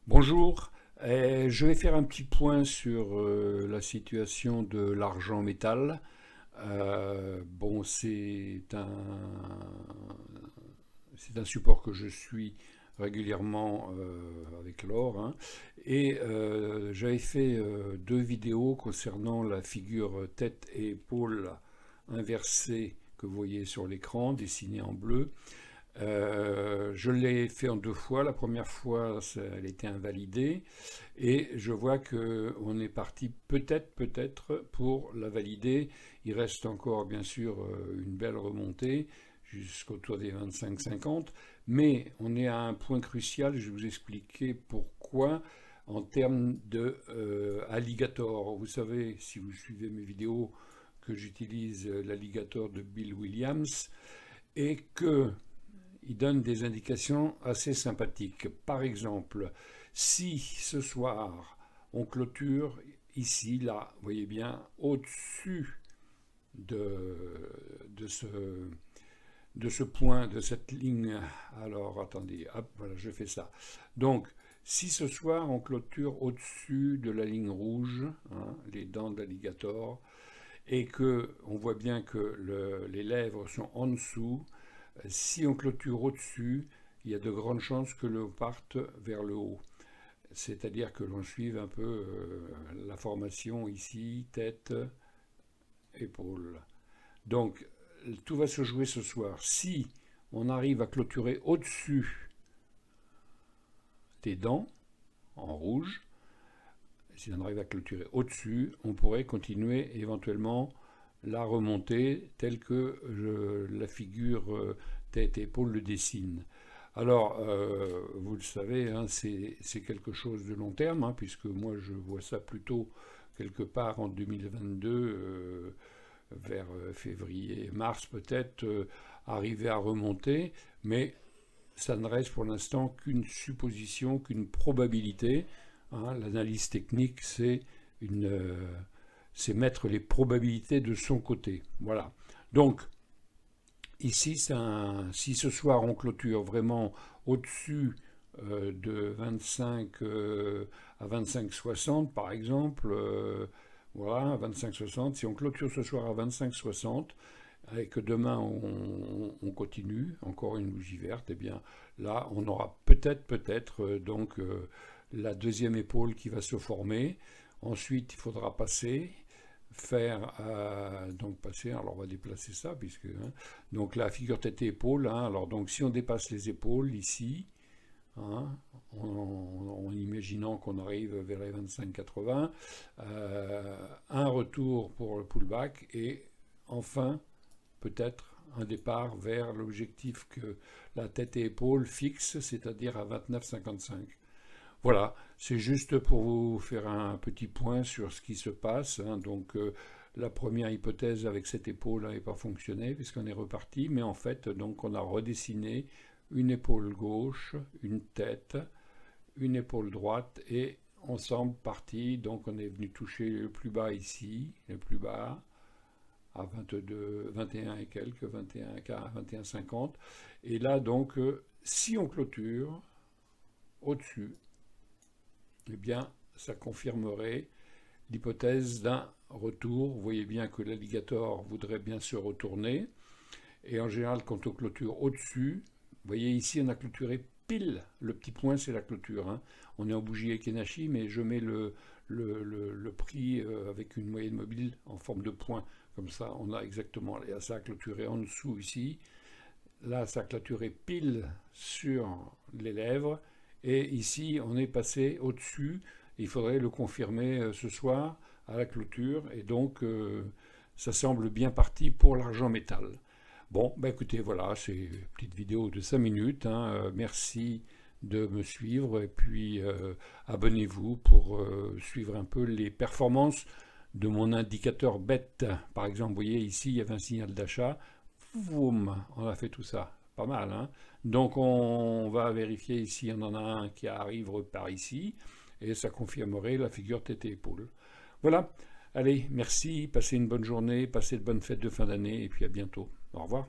Bonjour, je vais faire un petit point sur la situation de l'argent métal. Bon, c'est un support que je suis régulièrement avec l'or, hein. Et j'avais fait deux vidéos concernant la figure tête et épaules inversée que vous voyez sur l'écran, dessinée en bleu. Je l'ai fait en deux fois. La première fois, elle était invalidée. Et je vois qu'on est parti peut-être pour la valider. Il reste encore, bien sûr, une belle remontée jusqu'autour des 25-50. Mais on est à un point crucial. Je vais vous expliquer pourquoi en termes de alligator. Vous savez, si vous suivez mes vidéos, que j'utilise l'alligator de Bill Williams et que il donne des indications assez sympathiques. Par exemple, si ce soir on clôture ici, là, vous voyez bien, au-dessus de, de, ce, de ce point, de cette ligne, alors attendez, hop, voilà, je fais ça. Donc, si ce soir on clôture au-dessus de la ligne rouge, hein, les dents d'alligator, et que on voit bien que les lèvres sont en dessous, si on clôture au-dessus, il y a de grandes chances que l'on parte vers le haut. C'est-à-dire que l'on suive un peu la formation ici, tête, épaule. Donc, tout va se jouer ce soir. Si on arrive à clôturer au-dessus des dents, en rouge, si on arrive à clôturer au-dessus, on pourrait continuer éventuellement la remontée telle que la figure tête et épaule le dessine. Alors, vous le savez, hein, c'est quelque chose de long terme, hein, puisque moi je vois ça plutôt quelque part en 2022, vers février, mars peut-être, arriver à remonter, mais ça ne reste pour l'instant qu'une supposition, qu'une probabilité. Hein. L'analyse technique, c'est mettre les probabilités de son côté. Voilà. Donc, ici, si ce soir on clôture vraiment au-dessus de 25 à 25,60 par exemple, voilà, 25,60, si on clôture ce soir à 25,60 et que demain on continue, encore une bougie verte, et bien là on aura peut-être donc la deuxième épaule qui va se former. Ensuite, il faudra donc passer, alors on va déplacer ça, puisque, hein, donc la figure tête et épaule, hein, alors donc si on dépasse les épaules ici, hein, en imaginant qu'on arrive vers les 25-80, un retour pour le pullback, et enfin, peut-être un départ vers l'objectif que la tête et épaule fixe, c'est-à-dire à 29,55. Voilà, c'est juste pour vous faire un petit point sur ce qui se passe, hein. Donc, la première hypothèse avec cette épaule n'avait pas fonctionné puisqu'on est reparti, mais en fait, donc, on a redessiné une épaule gauche, une tête, une épaule droite, et on semble parti. Donc, on est venu toucher le plus bas ici, le plus bas, à 22, 21 et quelques, 21, 21,50. Et là, donc, si on clôture au-dessus, eh bien, ça confirmerait l'hypothèse d'un retour. Vous voyez bien que l'alligator voudrait bien se retourner. Et en général, quand on clôture au-dessus, vous voyez ici, on a clôturé pile. Le petit point, c'est la clôture, hein. On est en bougie Ekenashi, mais je mets le prix avec une moyenne mobile en forme de point. Comme ça, on a exactement. Là, ça a clôturé en dessous ici. Là, ça a clôturé pile sur les lèvres. Et ici, on est passé au-dessus. Il faudrait le confirmer ce soir à la clôture. Et donc, ça semble bien parti pour l'argent métal. Bon, bah écoutez, voilà, c'est une petite vidéo de 5 minutes. Hein. Merci de me suivre. Et puis, abonnez-vous pour suivre un peu les performances de mon indicateur bête. Par exemple, vous voyez ici, il y avait un signal d'achat. Voum, on a fait tout ça. Pas mal, hein. Donc on va vérifier ici, on en a un qui arrive par ici, et ça confirmerait la figure tête et épaule. Voilà, Allez, merci, passez une bonne journée, passez de bonnes fêtes de fin d'année, et puis à bientôt. Au revoir.